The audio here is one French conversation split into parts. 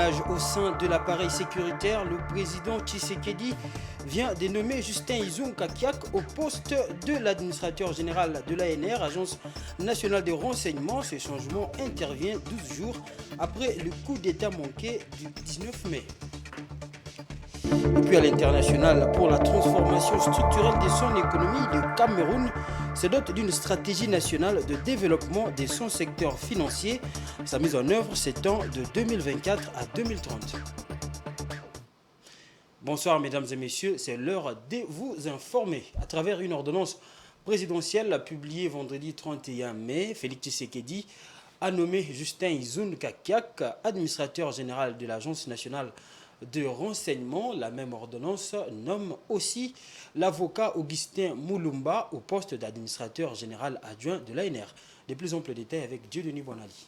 bouclage au sein de l'appareil sécuritaire. Le président Tshisekedi vient de nommer Justin Izung Kakiak au poste de l'administrateur général de l'ANR, Agence nationale de renseignement. Ce changement intervient 12 jours après le coup d'État manqué du 19 mai. Et puis à l'international, pour la transformation structurelle de son économie, le Cameroun se dote d'une stratégie nationale de développement de son secteur financier. Sa mise en œuvre s'étend de 2024 à 2030. Bonsoir mesdames et messieurs, c'est l'heure de vous informer. À travers une ordonnance présidentielle publiée vendredi 31 mai, Félix Tshisekedi a nommé Justin Izung Kakiak, administrateur général de l'Agence nationale de renseignement. La même ordonnance nomme aussi l'avocat Augustin Mulumba au poste d'administrateur général adjoint de l'ANR. De plus amples détails avec Dieudonné Bonali.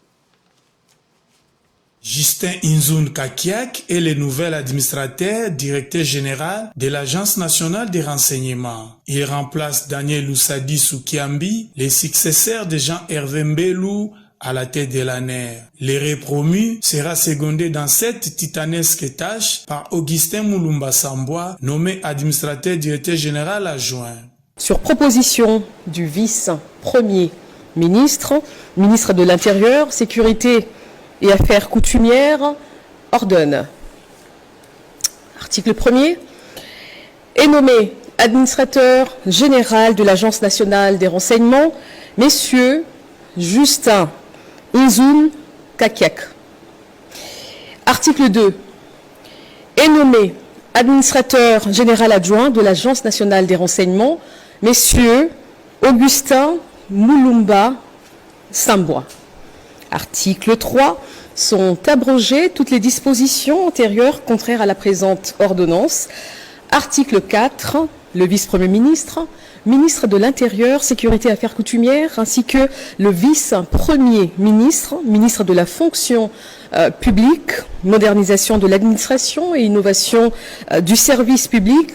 Justin Izung Kakiak est le nouvel administrateur, directeur général de l'Agence nationale des renseignements. Il remplace Daniel Oussadi Soukiambi, le successeur de Jean-Hervé Mbelou, à la tête de l'ANR. Le promu sera secondé dans cette titanesque tâche par Augustin Mulumba Sambwa, nommé administrateur directeur général adjoint. Sur proposition du vice-premier ministre, ministre de l'Intérieur, Sécurité et Affaires coutumières, ordonne. Article 1er. Est nommé administrateur général de l'Agence nationale des renseignements, messieurs Justin Izung Kakiak. Article 2. Est nommé administrateur général adjoint de l'Agence nationale des renseignements, messieurs Augustin Mulumba Sambwa. Article 3. Sont abrogées toutes les dispositions antérieures contraires à la présente ordonnance. Article 4. Le vice-premier ministre, ministre de l'Intérieur, Sécurité et Affaires coutumières, ainsi que le vice-premier ministre, ministre de la fonction publique, modernisation de l'administration et innovation du service public,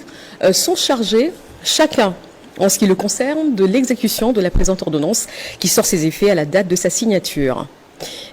sont chargés, chacun, en ce qui le concerne, de l'exécution de la présente ordonnance qui sort ses effets à la date de sa signature.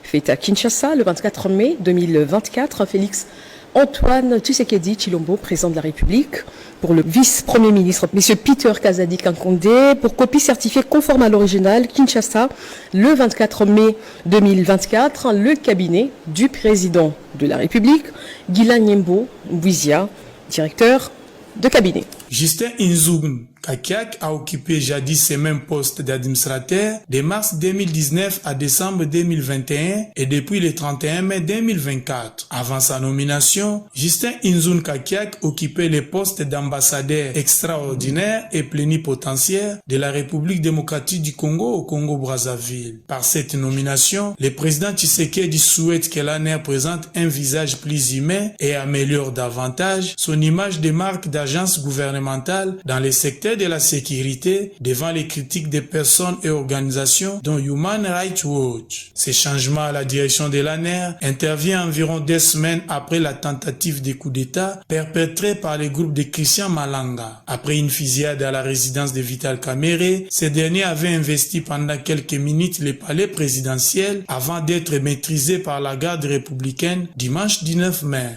Fait à Kinshasa, le 24 mai 2024, Félix Antoine Tshisekedi Tshilombo, président de la République, pour le vice-premier ministre, M. Peter Kazadi Kankonde, pour copie certifiée conforme à l'original, Kinshasa, le 24 mai 2024, le cabinet du président de la République, Guilain Nyembo Bouizia, directeur de cabinet. Justin Izung Kakiak a occupé jadis ce même poste d'administrateur de mars 2019 à décembre 2021 et depuis le 31 mai 2024. Avant sa nomination, Justin Izung Kakiak occupait le poste d'ambassadeur extraordinaire et plénipotentiaire de la République démocratique du Congo au Congo-Brazzaville. Par cette nomination, le président Tshisekedi souhaite que l'ANR présente un visage plus humain et améliore davantage son image de marque d'agence gouvernementale dans les secteurs de la sécurité devant les critiques des personnes et organisations dont Human Rights Watch. Ce changement à la direction de l'ANR intervient environ 2 semaines après la tentative de coup d'État perpétrée par le groupe de Christian Malanga. Après une fusillade à la résidence de Vital Kamerhe, ce dernier avait investi pendant quelques minutes le palais présidentiel avant d'être maîtrisé par la garde républicaine dimanche 19 mai.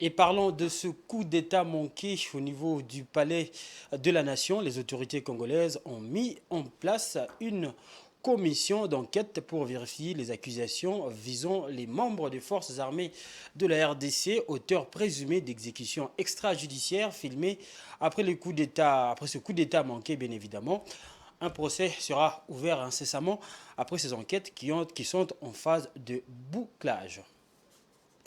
Et parlons de ce coup d'État manqué au niveau du palais de la Nation. Les autorités congolaises ont mis en place une commission d'enquête pour vérifier les accusations visant les membres des forces armées de la RDC, auteurs présumés d'exécutions extrajudiciaires filmées après ce coup d'État manqué, bien évidemment. Un procès sera ouvert incessamment après ces enquêtes qui sont en phase de bouclage.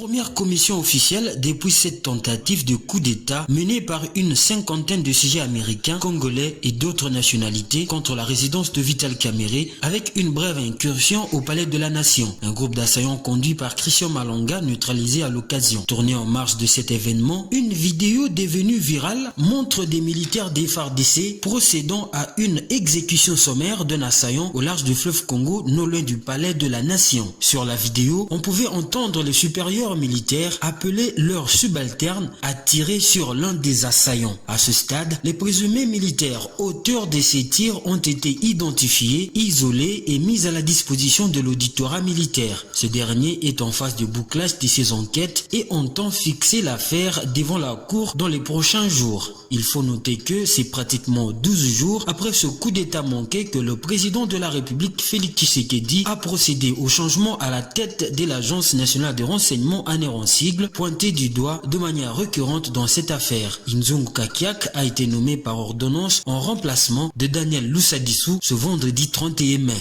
Première commission officielle depuis cette tentative de coup d'État menée par une cinquantaine de sujets américains, congolais et d'autres nationalités contre la résidence de Vital Kamerhe avec une brève incursion au palais de la Nation. Un groupe d'assaillants conduit par Christian Malanga neutralisé à l'occasion. Tournée en marge de cet événement, une vidéo devenue virale montre des militaires des FARDC procédant à une exécution sommaire d'un assaillant au large du fleuve Congo non loin du palais de la Nation. Sur la vidéo, on pouvait entendre les supérieurs supérieurs militaires appelaient leurs subalternes à tirer sur l'un des assaillants. À ce stade, les présumés militaires auteurs de ces tirs ont été identifiés, isolés et mis à la disposition de l'auditorat militaire. Ce dernier est en phase de bouclage de ses enquêtes et entend fixer l'affaire devant la cour dans les prochains jours. Il faut noter que c'est pratiquement 12 jours après ce coup d'état manqué que le président de la République, Félix Tshisekedi, a procédé au changement à la tête de l'Agence nationale de renseignement en sigle, pointé du doigt de manière récurrente dans cette affaire. Nzungu Kakiak a été nommé par ordonnance en remplacement de Daniel Lussadissou ce vendredi 31 mai.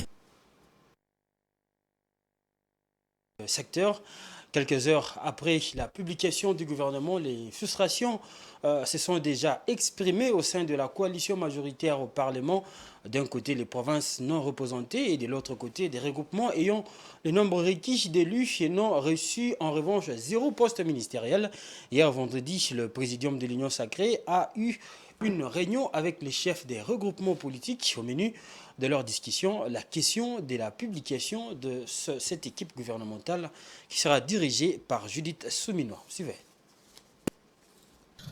Secteur. Quelques heures après la publication du gouvernement, les frustrations se sont déjà exprimées au sein de la coalition majoritaire au Parlement. D'un côté, les provinces non représentées et de l'autre côté, des regroupements ayant le nombre requis d'élus et non reçus en revanche 0 poste ministériel. Hier vendredi, le présidium de l'Union sacrée a eu une réunion avec les chefs des regroupements politiques. Au menu de leur discussion, la question de la publication de cette équipe gouvernementale qui sera dirigée par Judith Souminois. Suivez.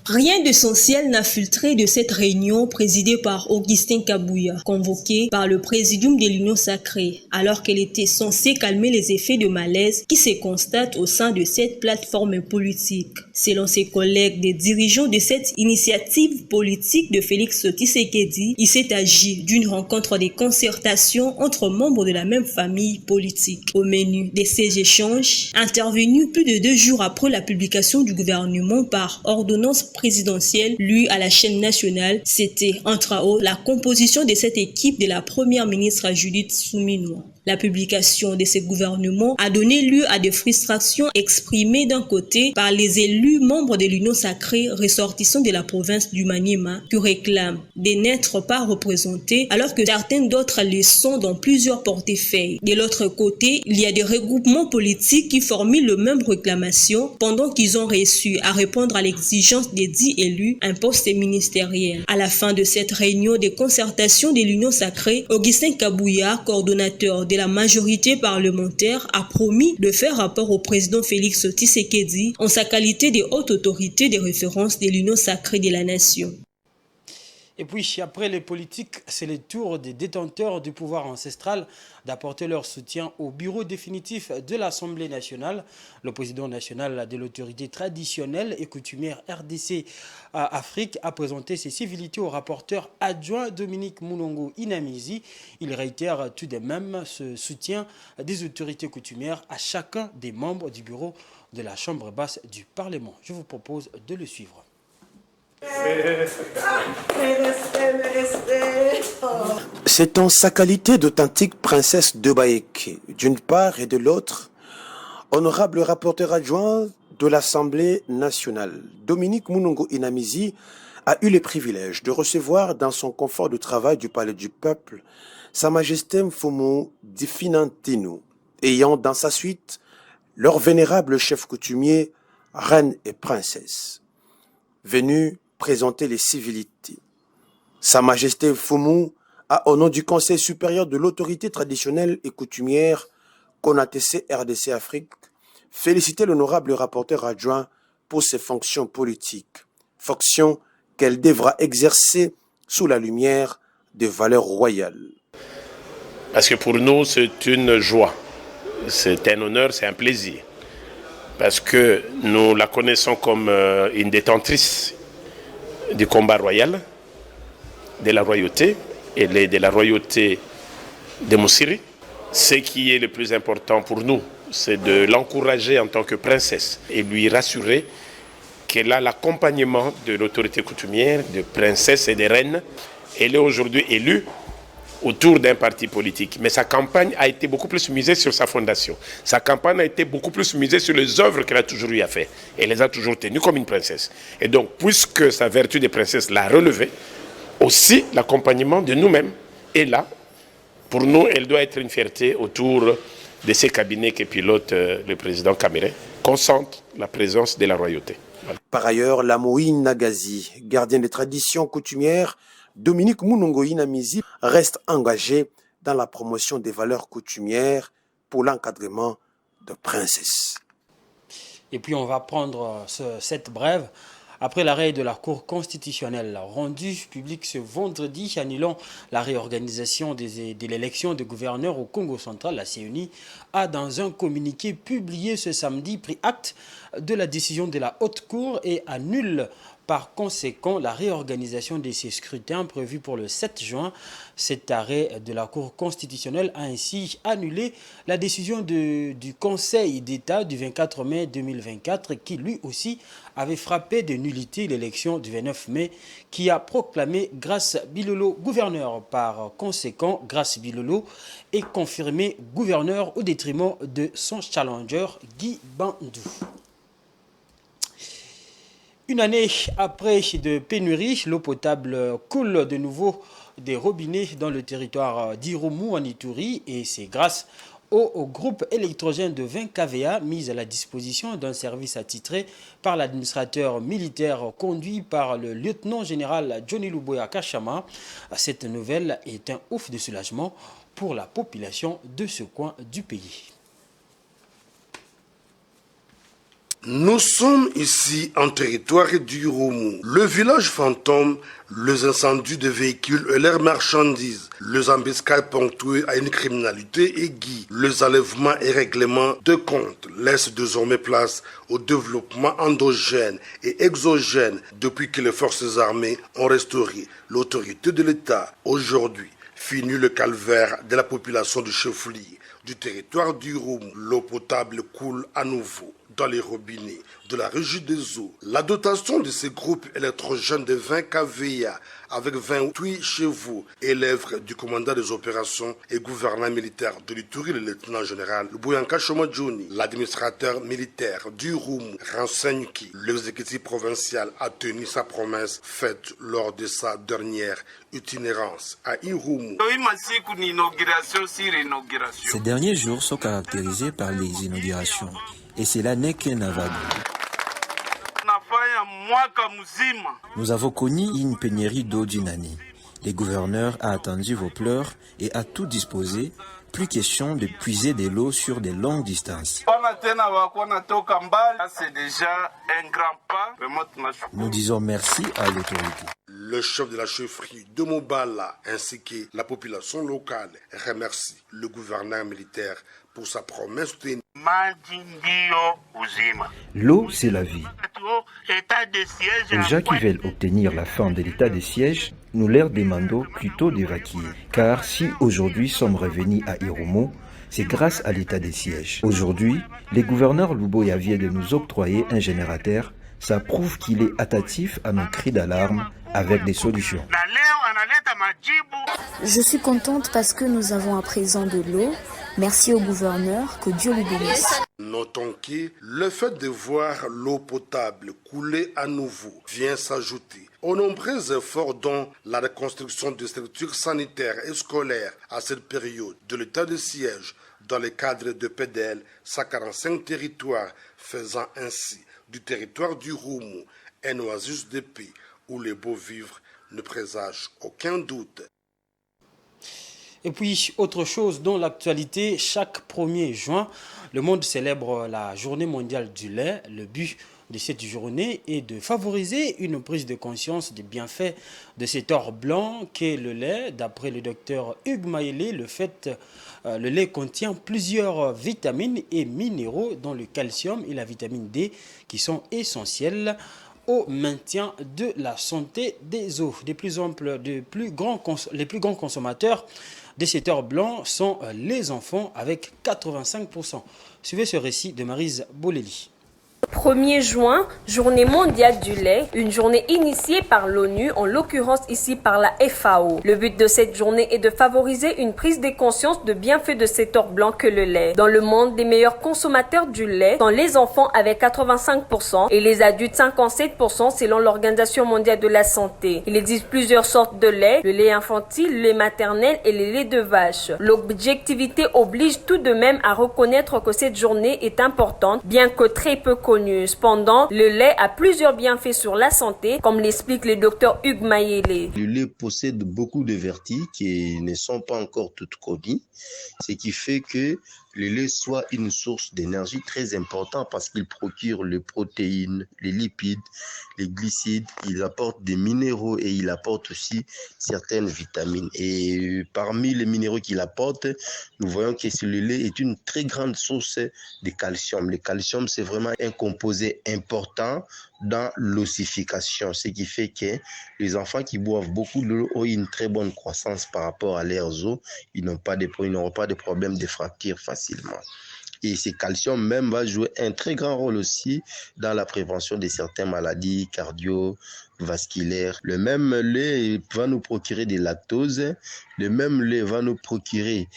Rien d'essentiel n'a filtré de cette réunion présidée par Augustin Kabouya, convoquée par le présidium de l'Union sacrée, alors qu'elle était censée calmer les effets de malaise qui se constatent au sein de cette plateforme politique. Selon ses collègues des dirigeants de cette initiative politique de Félix Tshisekedi, il s'est agi d'une rencontre de concertation entre membres de la même famille politique. Au menu de ces échanges, intervenus plus de 2 jours après la publication du gouvernement par ordonnance présidentielle lue à la chaîne nationale, c'était entre autres la composition de cette équipe de la première ministre Judith Souminois. La publication de ce gouvernement a donné lieu à des frustrations exprimées d'un côté par les élus membres de l'Union sacrée ressortissants de la province du Maniema qui réclament de n'être pas représentés alors que certaines d'autres le sont dans plusieurs portefeuilles. De l'autre côté, il y a des regroupements politiques qui formulent le même réclamation pendant qu'ils ont reçu à répondre à l'exigence des 10 élus un poste ministériel. À la fin de cette réunion de concertation de l'Union sacrée, Augustin Kabouya, coordonnateur de la majorité parlementaire, a promis de faire rapport au président Félix Tshisekedi en sa qualité de haute autorité de référence de l'Union sacrée de la nation. Et puis, après les politiques, c'est le tour des détenteurs du pouvoir ancestral d'apporter leur soutien au bureau définitif de l'Assemblée nationale. Le président national de l'autorité traditionnelle et coutumière RDC Afrique a présenté ses civilités au rapporteur adjoint Dominique Moulongo Inamizi. Il réitère tout de même ce soutien des autorités coutumières à chacun des membres du bureau de la Chambre basse du Parlement. Je vous propose de le suivre. C'est en sa qualité d'authentique princesse de Baïké, d'une part, et de l'autre, honorable rapporteur adjoint de l'Assemblée nationale, Dominique Moulongo Inamizi, a eu le privilège de recevoir dans son confort de travail du Palais du Peuple Sa Majesté Mfumu Difinantino, ayant dans sa suite leur vénérable chef coutumier, reine et princesse, venus présenter les civilités. Sa Majesté Mfumu a, au nom du Conseil supérieur de l'autorité traditionnelle et coutumière CONATC RDC Afrique, félicité l'honorable rapporteur adjoint pour ses fonctions politiques, fonctions qu'elle devra exercer sous la lumière des valeurs royales. Parce que pour nous, c'est une joie, c'est un honneur, c'est un plaisir. Parce que nous la connaissons comme une détentrice du combat royal, de la royauté, et de la royauté de Moussiri. Ce qui est le plus important pour nous, c'est de l'encourager en tant que princesse et lui rassurer qu'elle a l'accompagnement de l'autorité coutumière, de princesse et de reine. Elle est aujourd'hui élue autour d'un parti politique. Mais sa campagne a été beaucoup plus misée sur sa fondation. Sa campagne a été beaucoup plus misée sur les œuvres qu'elle a toujours eu à faire. Elle les a toujours tenues comme une princesse. Et donc, puisque sa vertu de princesse l'a relevée, aussi l'accompagnement de nous-mêmes est là. Pour nous, elle doit être une fierté autour de ces cabinets que pilote le président Kamere, qu'on sente la présence de la royauté. Voilà. Par ailleurs, la Moïne Nagazi, gardien des traditions coutumières, Dominique Moulongo Inamizi reste engagé dans la promotion des valeurs coutumières pour l'encadrement de princesses. Et puis on va prendre cette brève après l'arrêt de la Cour constitutionnelle rendu public ce vendredi annulant la réorganisation de l'élection de gouverneur au Congo central. La CENI a dans un communiqué publié ce samedi pris acte de la décision de la Haute Cour et annule par conséquent la réorganisation de ces scrutins prévus pour le 7 juin. Cet arrêt de la Cour constitutionnelle a ainsi annulé la décision du Conseil d'État du 24 mai 2024 qui lui aussi avait frappé de nullité l'élection du 29 mai qui a proclamé Grace Bilolo gouverneur. Par conséquent, Grace Bilolo est confirmé gouverneur au détriment de son challenger Guy Bandou. Une année après de pénurie, l'eau potable coule de nouveau des robinets dans le territoire d'Irumu en Ituri et c'est grâce au groupe électrogène de 20 kVA mis à la disposition d'un service attitré par l'administrateur militaire conduit par le lieutenant-général Johnny Luboya Kachama. Cette nouvelle est un ouf de soulagement pour la population de ce coin du pays. Nous sommes ici en territoire d'Irumu. Le village fantôme, les incendies de véhicules et leurs marchandises, les embuscades ponctuées à une criminalité aiguë, les enlèvements et règlements de comptes laissent désormais place au développement endogène et exogène depuis que les forces armées ont restauré l'autorité de l'État. Aujourd'hui, fini le calvaire de la population du chef-lieu du territoire d'Irumu. L'eau potable coule à nouveau dans les robinets de la régie des eaux. La dotation de ces groupes électrogènes de 20 kVA avec 28 chevaux est l'œuvre du commandant des opérations et gouverneur militaire de l'Ituri, le lieutenant-général Luboyanka Johnny. L'administrateur militaire d'Irumu renseigne que l'exécutif provincial a tenu sa promesse faite lors de sa dernière itinérance à Irumu. Ces derniers jours sont caractérisés par les inaugurations. Et cela n'est qu'un avague. Nous avons connu une pénurie d'eau d'une année. Le gouverneur a attendu vos pleurs et a tout disposé. Plus question de puiser de l'eau sur de longues distances. Nous disons merci à l'autorité. Le chef de la chefferie de Mobala ainsi que la population locale remercie le gouverneur militaire pour sa promesse tenue. L'eau, c'est la vie. Aux gens qui veulent obtenir la fin de l'état de siège, nous leur demandons plutôt d'évacuer. Car si aujourd'hui sommes revenus à Irumu, c'est grâce à l'état de siège. Aujourd'hui, le gouverneur Luboya vient de nous octroyer un générateur. Ça prouve qu'il est attentif à nos cris d'alarme avec des solutions. Je suis contente parce que nous avons à présent de l'eau. Merci au gouverneur, que Dieu lui bénisse. Notons que le fait de voir l'eau potable couler à nouveau vient s'ajouter aux nombreux efforts dont la reconstruction des structures sanitaires et scolaires à cette période de l'état de siège dans le cadre de PDL 145 territoires, faisant ainsi du territoire d'Irumu un oasis de paix où les beaux vivres ne présagent aucun doute. Et puis, autre chose dans l'actualité, chaque 1er juin, le monde célèbre la journée mondiale du lait. Le but de cette journée est de favoriser une prise de conscience des bienfaits de cet or blanc qu'est le lait. D'après le docteur Hugues Maélé, le lait contient plusieurs vitamines et minéraux, dont le calcium et la vitamine D, qui sont essentiels au maintien de la santé des os. Les plus grands consommateurs de cet or blanc sont les enfants avec 85%. Suivez ce récit de Maryse Boleli. 1er juin, journée mondiale du lait, une journée initiée par l'ONU, en l'occurrence ici par la FAO. Le but de cette journée est de favoriser une prise de conscience de bienfaits de cet or blanc que le lait. Dans le monde, les meilleurs consommateurs du lait sont les enfants avec 85% et les adultes 57% selon l'Organisation mondiale de la santé. Il existe plusieurs sortes de lait, le lait infantile, le lait maternel et le lait de vache. L'objectivité oblige tout de même à reconnaître que cette journée est importante, bien que très peu connue. Cependant, le lait a plusieurs bienfaits sur la santé, comme l'explique le docteur Hugues Maélé. Le lait possède beaucoup de vertus qui ne sont pas encore toutes connues, ce qui fait que le lait soit une source d'énergie très importante parce qu'il procure les protéines, les lipides, les glucides, il apporte des minéraux et il apporte aussi certaines vitamines. Et parmi les minéraux qu'il apporte, nous voyons que le lait est une très grande source de calcium. Le calcium, c'est vraiment un composé important dans l'ossification, ce qui fait que les enfants qui boivent beaucoup de l'eau ont une très bonne croissance par rapport à leurs os. Ils n'auront pas de problème de fracture facilement. Et ce calcium même va jouer un très grand rôle aussi dans la prévention de certaines maladies cardiovasculaires. Le même lait va nous procurer des lactoses. Le même lait va nous procurer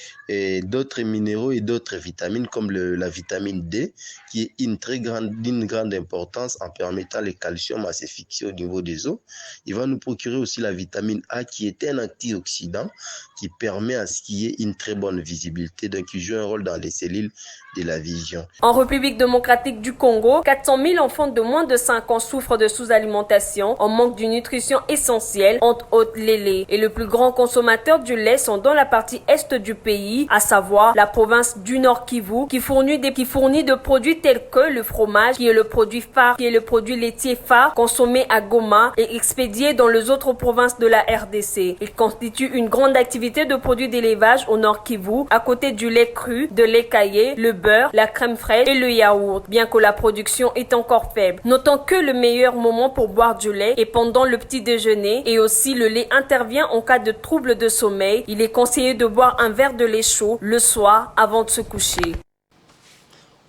d'autres minéraux et d'autres vitamines comme la vitamine D qui est d'une grande importance en permettant le calcium à se fixer au niveau des os. Il va nous procurer aussi la vitamine A qui est un antioxydant qui permet à ce qu'il y ait une très bonne visibilité, donc il joue un rôle dans les cellules de la vision. En République démocratique du Congo, 400 000 enfants de moins de 5 ans souffrent de sous-alimentation en manque d'une nutrition essentielle, entre autres les laits. Et le plus grand consommateur du lait sont dans la partie est du pays, à savoir la province du Nord Kivu, qui fournit de produits tels que le fromage, qui est le produit phare, qui est le produit laitier phare, consommé à Goma et expédié dans les autres provinces de la RDC. Il constitue une grande activité de produits d'élevage au Nord Kivu, à côté du lait cru, de lait caillé, le beurre, la crème fraîche et le yaourt, bien que la production est encore faible. Notons que le meilleur moment pour boire du lait est pendant le petit déjeuner et aussi le lait intervient en cas de troubles de sommeil. Il est conseillé de boire un verre de lait chaud le soir avant de se coucher.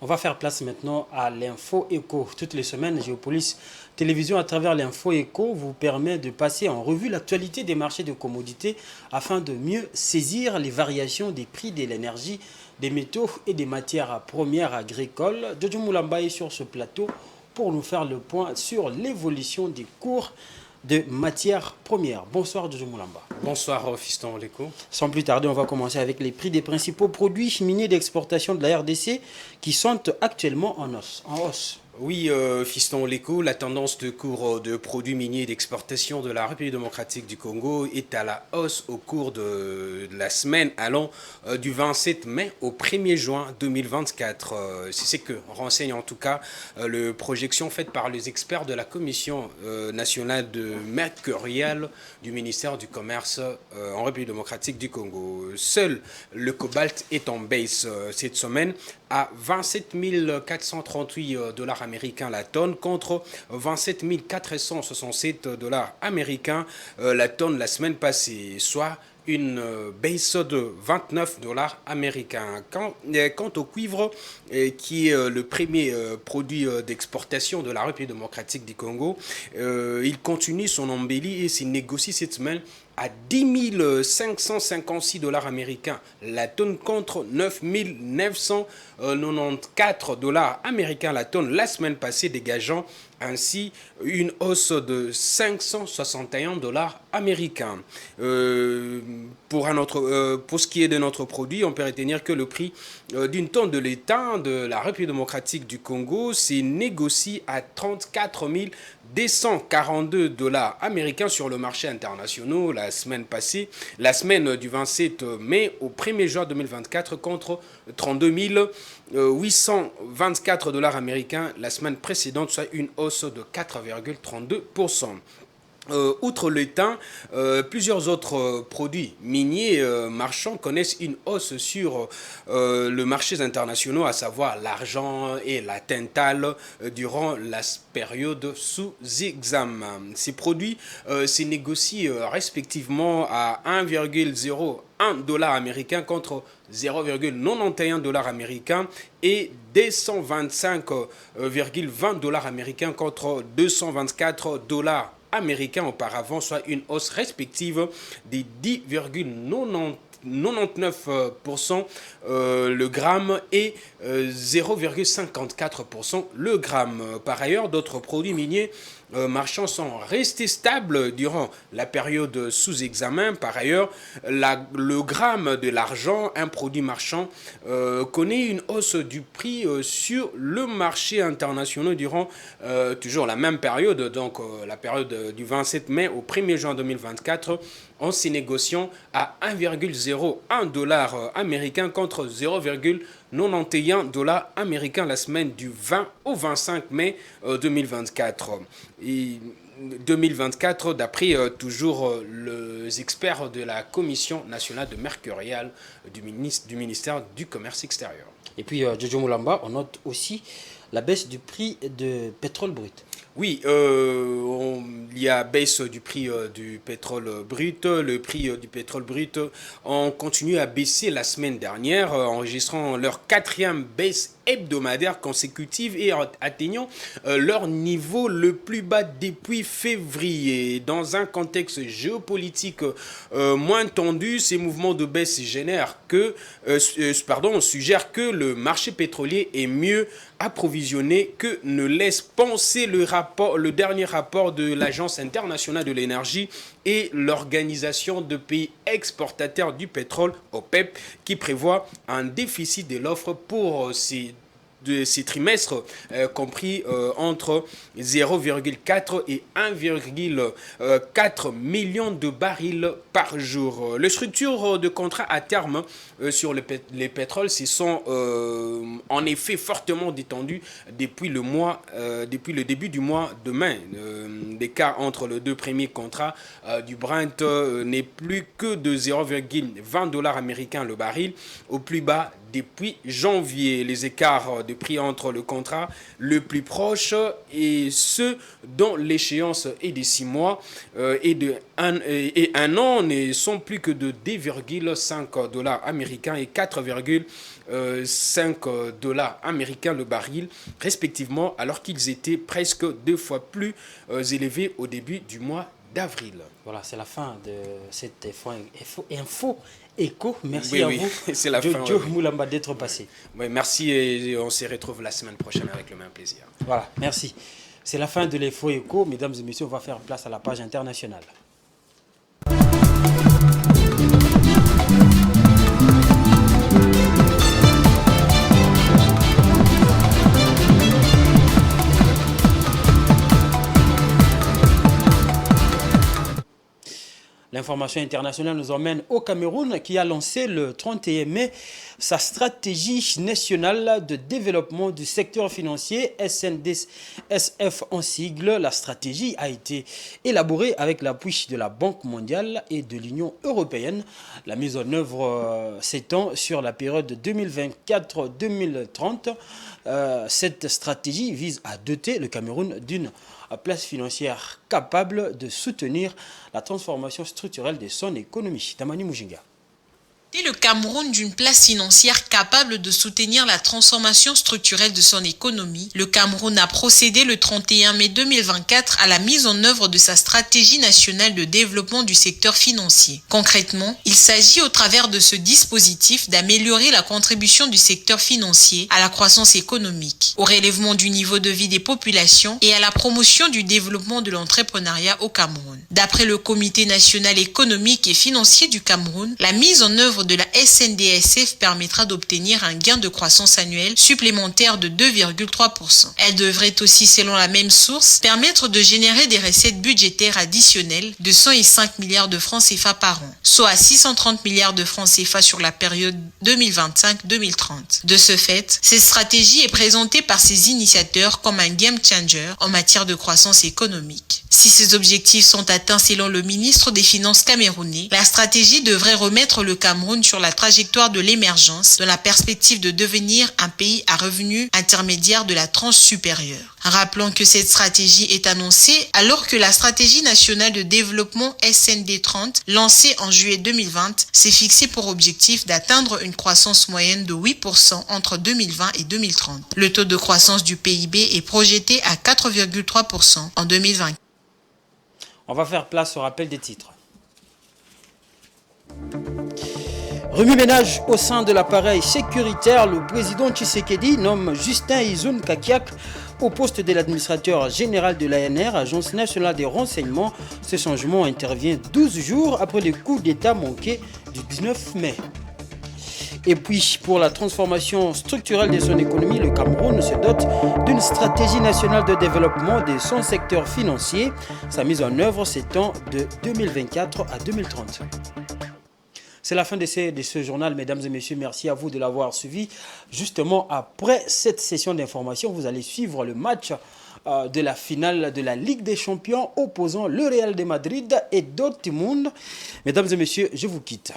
On va faire place maintenant à l'info éco. Toutes les semaines, Géopolis Télévision, à travers l'info éco, vous permet de passer en revue l'actualité des marchés de commodités afin de mieux saisir les variations des prix de l'énergie, des métaux et des matières premières agricoles. Jojo Moulamba est sur ce plateau pour nous faire le point sur l'évolution des cours de matières premières. Bonsoir Jojo Moulamba. Bonsoir Fiston Léco. Sans plus tarder, on va commencer avec les prix des principaux produits miniers d'exportation de la RDC qui sont actuellement en hausse. Oui, Fiston Léco, la tendance de cours de produits miniers d'exportation de la République démocratique du Congo est à la hausse au cours de la semaine allant du 27 mai au 1er juin 2024. C'est ce que renseigne en tout cas les projections faites par les experts de la Commission nationale de mercurial du ministère du Commerce en République démocratique du Congo. Seul le cobalt est en baisse cette semaine à 27 438 dollars américains la tonne contre 27 467 dollars américains la tonne la semaine passée, soit une baisse de 29 dollars américains. Quant au cuivre, qui est le premier produit d'exportation de la République démocratique du Congo, il continue son embellie et s'il négocie cette semaine à 10 556 dollars américains la tonne contre 9 994 dollars américains la tonne la semaine passée, dégageant ainsi une hausse de 561 dollars américains. Pour ce qui est de notre produit, on peut retenir que le prix d'une tonne de l'étain de la République démocratique du Congo s'est négocié à 34 242 dollars américains sur le marché international la semaine passée, la semaine du 27 mai au 1er juin 2024 contre 32 824 dollars américains la semaine précédente, soit une hausse de 4,32%. Outre l'étain, plusieurs autres produits miniers marchands connaissent une hausse sur le marché international, à savoir l'argent et la tantale durant la période sous examen. Ces produits se négocient respectivement à 1,01 dollar américain contre 0,91 dollars américains et 225,20 dollars américains contre 224 dollars américains auparavant, soit une hausse respective de 10,99% le gramme et 0,54% le gramme. Par ailleurs, d'autres produits miniers marchands sont restés stables durant la période sous examen. Par ailleurs, le gramme de l'argent, un produit marchand, connaît une hausse du prix sur le marché international durant toujours la même période, donc la période du 27 mai au 1er juin 2024, en s'y négociant à 1,01 dollar américain contre 0,99 $91 américains la semaine du 20 au 25 mai 2024. Et 2024, d'après toujours les experts de la Commission nationale de mercurial du ministère du Commerce extérieur. Et puis, Jojo Moulamba, on note aussi la baisse du prix de pétrole brut. Oui, il y a baisse du prix du pétrole brut. Le prix du pétrole brut ont continué à baisser la semaine dernière, enregistrant leur 4e baisse hebdomadaire consécutive et atteignant leur niveau le plus bas depuis février. Dans un contexte géopolitique moins tendu, ces mouvements de baisse suggèrent que le marché pétrolier est mieux approvisionné que ne laisse penser le dernier rapport de l'Agence internationale de l'énergie et l'Organisation de pays exportateurs du pétrole, OPEP, qui prévoit un déficit de l'offre pour ces trimestres compris entre 0,4 et 1,4 million de barils par jour. Les structures de contrats à terme sur les pétroles se sont en effet fortement détendues depuis le début du mois de mai. L'écart entre les deux premiers contrats du Brent n'est plus que de 0,20 $ américains le baril, au plus bas depuis janvier. Les écarts de prix entre le contrat le plus proche et ceux dont l'échéance est de 6 mois et un an ne sont plus que de 2,5 $ américains et 4,5 $ américains le baril, respectivement, alors qu'ils étaient presque 2 fois plus élevés au début du mois d'avril. Voilà, c'est la fin de cette info écho. Merci à vous, c'est la Jojo Moulamba, d'être passé. Oui, merci et on se retrouve la semaine prochaine avec le même plaisir. Voilà, merci. C'est la fin de l'info écho. Mesdames et messieurs, on va faire place à la page internationale. L'information internationale nous emmène au Cameroun qui a lancé le 31 mai sa stratégie nationale de développement du secteur financier, SNDSF en sigle. La stratégie a été élaborée avec l'appui de la Banque mondiale et de l'Union européenne. La mise en œuvre s'étend sur la période 2024-2030. Cette stratégie vise à doter le Cameroun d'une place financière capable de soutenir la transformation structurelle de son économie. Tamani Mujinga. Le Cameroun d'une place financière capable de soutenir la transformation structurelle de son économie, le Cameroun a procédé le 31 mai 2024 à la mise en œuvre de sa stratégie nationale de développement du secteur financier. Concrètement, il s'agit au travers de ce dispositif d'améliorer la contribution du secteur financier à la croissance économique, au relèvement du niveau de vie des populations et à la promotion du développement de l'entrepreneuriat au Cameroun. D'après le Comité national économique et financier du Cameroun, la mise en œuvre de la SNDSF permettra d'obtenir un gain de croissance annuel supplémentaire de 2,3%. Elle devrait aussi, selon la même source, permettre de générer des recettes budgétaires additionnelles de 105 milliards de francs CFA par an, soit à 630 milliards de francs CFA sur la période 2025-2030. De ce fait, cette stratégie est présentée par ses initiateurs comme un game changer en matière de croissance économique. Si ces objectifs sont atteints selon le ministre des Finances camerounais, la stratégie devrait remettre le Cameroun sur la trajectoire de l'émergence dans la perspective de devenir un pays à revenus intermédiaires de la tranche supérieure. Rappelons que cette stratégie est annoncée alors que la stratégie nationale de développement SND 30, lancée en juillet 2020, s'est fixée pour objectif d'atteindre une croissance moyenne de 8% entre 2020 et 2030. Le taux de croissance du PIB est projeté à 4,3% en 2020. On va faire place au rappel des titres. Remue-ménage au sein de l'appareil sécuritaire, le président Tshisekedi nomme Justin Izoun Kakiak au poste de l'administrateur général de l'ANR, Agence nationale des renseignements. Ce changement intervient 12 jours après le coup d'État manqué du 19 mai. Et puis, pour la transformation structurelle de son économie, le Cameroun se dote d'une stratégie nationale de développement de son secteur financier. Sa mise en œuvre s'étend de 2024 à 2030. C'est la fin de ce journal, mesdames et messieurs. Merci à vous de l'avoir suivi. Justement, après cette session d'information, vous allez suivre le match de la finale de la Ligue des Champions opposant le Real de Madrid et Dortmund. Mesdames et messieurs, je vous quitte.